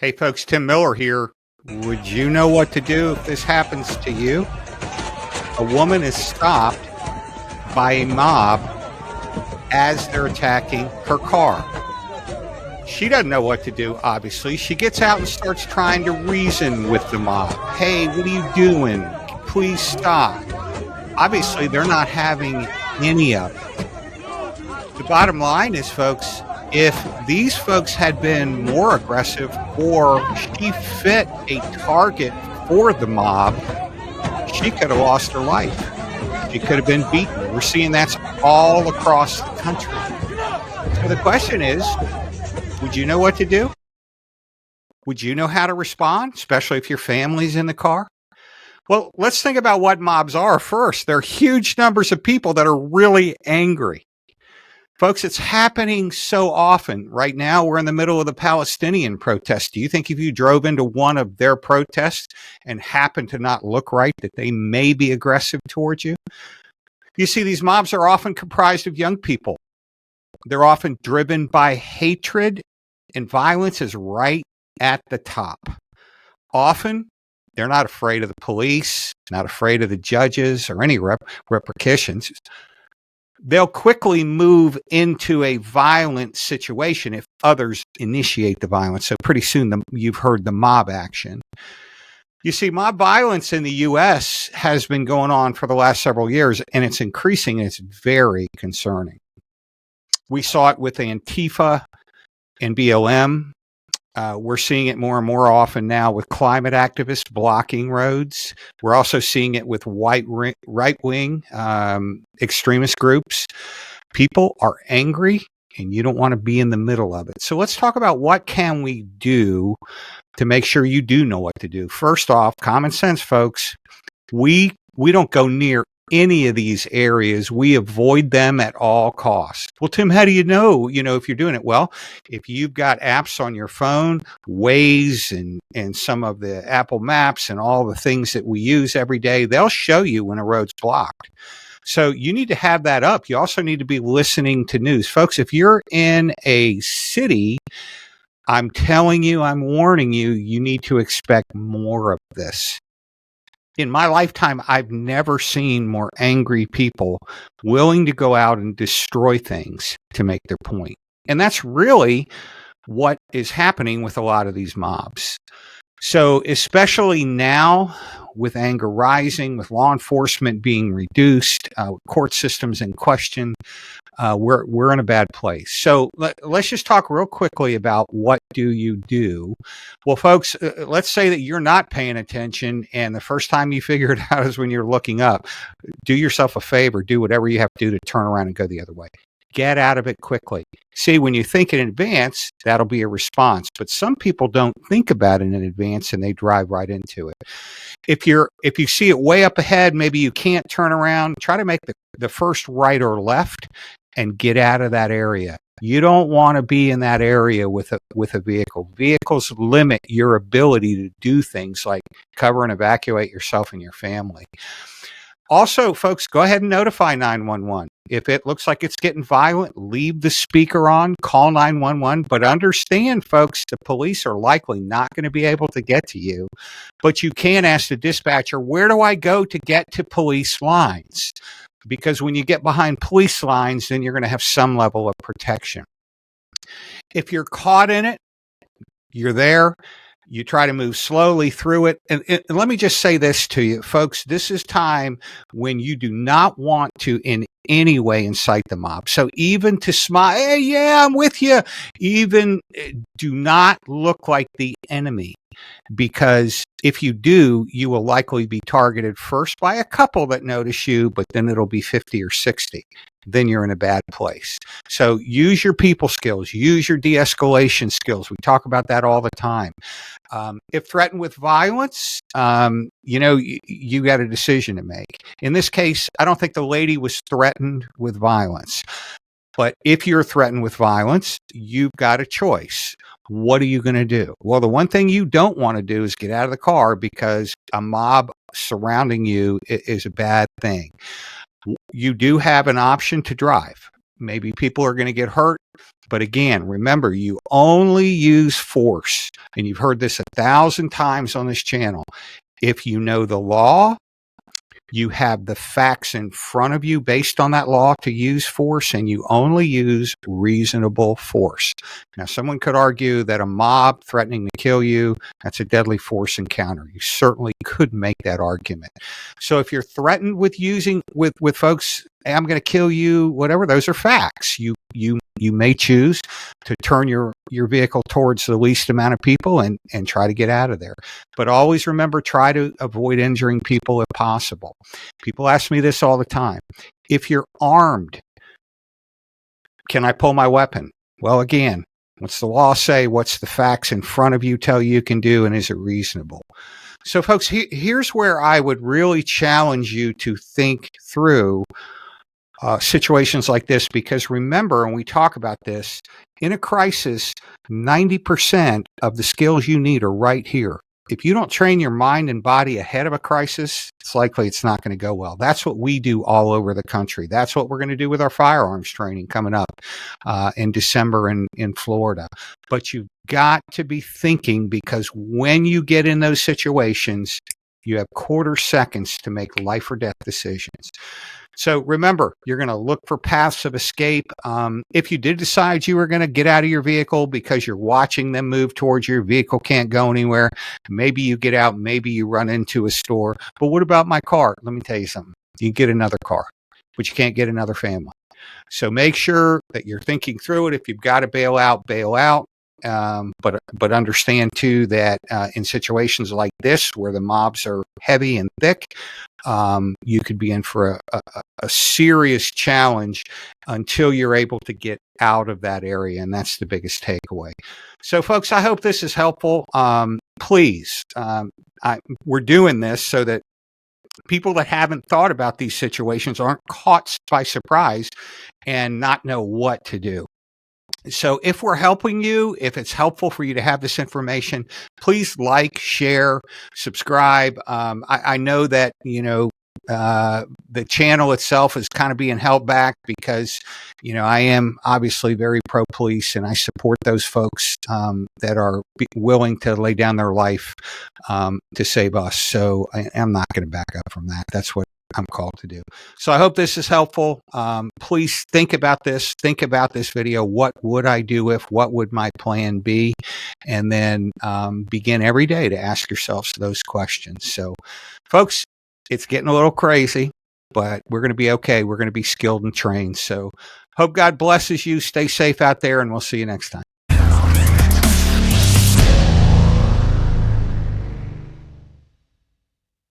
Hey folks, Tim Miller here. Would you know what to do if this happens to you? A woman is stopped by a mob as they're attacking her car. She doesn't know what to do, obviously. She gets out and starts trying to reason with the mob. Hey, what are you doing? Please stop. Obviously, they're not having any of it. The bottom line is, folks, if these folks had been more aggressive or she fit a target for the mob, she could have lost her life. She could have been beaten. We're seeing that's all across the country. So the question is, would you know what to do? Would you know how to respond, especially if your family's in the car? Well, let's think about what mobs are first. They're huge numbers of people that are really angry. Folks, it's happening so often. Right now, we're in the middle of the Palestinian protest. Do you think if you drove into one of their protests and happened to not look right, that they may be aggressive towards you? You see, these mobs are often comprised of young people. They're often driven by hatred, and violence is right at the top. Often, they're not afraid of the police, not afraid of the judges or any repercussions. They'll quickly move into a violent situation if others initiate the violence. So pretty soon you've heard the mob action. You see, mob violence in the U.S. has been going on for the last several years, and it's increasing, and it's very concerning. We saw it with Antifa and BLM. We're seeing it more and more often now with climate activists blocking roads. We're also seeing it with right-wing extremist groups. People are angry, and you don't want to be in the middle of it. So let's talk about what can we do to make sure you do know what to do. First off, common sense, folks. We don't go near any of these areas. We avoid them at all costs. Well, Tim, how do you know if you're doing it? Well, if you've got apps on your phone, Waze and some of the Apple Maps and all the things that we use every day, they'll show you when a road's blocked. So you need to have that up. You also need to be listening to news. Folks, if you're in a city, I'm telling you, I'm warning you, you need to expect more of this. In my lifetime, I've never seen more angry people willing to go out and destroy things to make their point. And that's really what is happening with a lot of these mobs. So especially now, with anger rising, with law enforcement being reduced, court systems in question, we're in a bad place. So let's just talk real quickly about what do you do. Well, folks, let's say that you're not paying attention, and the first time you figure it out is when you're looking up. Do yourself a favor. Do whatever you have to do to turn around and go the other way. Get out of it quickly. See, when you think in advance, that'll be a response. But some people don't think about it in advance, and they drive right into it. If you see it way up ahead, maybe you can't turn around. Try to make the first right or left and get out of that area. You don't want to be in that area with a vehicle. Vehicles limit your ability to do things like cover and evacuate yourself and your family. Also, folks, go ahead and notify 911. If it looks like it's getting violent, leave the speaker on, call 911. But understand, folks, the police are likely not going to be able to get to you. But you can ask the dispatcher, where do I go to get to police lines? Because when you get behind police lines, then you're going to have some level of protection. If you're caught in it, you're there. You try to move slowly through it. And let me just say this to you, folks. This is time when you do not want to in any way incite the mob. So even to smile, hey, yeah, I'm with you. Even do not look like the enemy. Because if you do, you will likely be targeted first by a couple that notice you, but then it'll be 50 or 60. Then you're in a bad place. So use your people skills, use your de-escalation skills. We talk about that all the time. If threatened with violence, you got a decision to make. In this case, I don't think the lady was threatened with violence. But if you're threatened with violence, you've got a choice. What are you going to do? Well, the one thing you don't want to do is get out of the car, because a mob surrounding you is a bad thing. You do have an option to drive. Maybe people are going to get hurt. But again, remember, you only use force. And you've heard this 1,000 times on this channel. If you know the law, you have the facts in front of you based on that law to use force, and you only use reasonable force. Now, someone could argue that a mob threatening to kill you, that's a deadly force encounter. You certainly could make that argument. So if you're threatened with using with folks, hey, I'm going to kill you, whatever, those are facts. You may choose to turn your vehicle towards the least amount of people and try to get out of there. But always remember, try to avoid injuring people if possible. People ask me this all the time. If you're armed, can I pull my weapon? Well, again, what's the law say? What's the facts in front of you tell you can do, and is it reasonable? So, folks, here's where I would really challenge you to think through situations like this, because remember, when we talk about this, in a crisis, 90% of the skills you need are right here. If you don't train your mind and body ahead of a crisis, it's likely it's not going to go well. That's what we do all over the country. That's what we're going to do with our firearms training coming up in December in Florida. But you've got to be thinking, because when you get in those situations, you have quarter seconds to make life or death decisions. So remember, you're going to look for paths of escape. If you did decide you were going to get out of your vehicle because you're watching them move towards your vehicle, can't go anywhere, maybe you get out, maybe you run into a store. But what about my car? Let me tell you something. You can get another car, but you can't get another family. So make sure that you're thinking through it. If you've got to bail out, bail out. But understand too that in situations like this, where the mobs are heavy and thick, you could be in for a serious challenge until you're able to get out of that area, and that's the biggest takeaway. So, folks, I hope this is helpful. Please, we're doing this so that people that haven't thought about these situations aren't caught by surprise and not know what to do. So if we're helping you, if it's helpful for you to have this information, please like, share, subscribe. I know that, the channel itself is kind of being held back because, I am obviously very pro-police, and I support those folks that are willing to lay down their life to save us. So I'm not going to back up from that. That's what I'm called to do. So I hope this is helpful. Please think about this. Think about this video. What would I do if? What would my plan be? And then begin every day to ask yourselves those questions. So, folks, it's getting a little crazy, but we're going to be okay. We're going to be skilled and trained. So hope God blesses you. Stay safe out there, and we'll see you next time.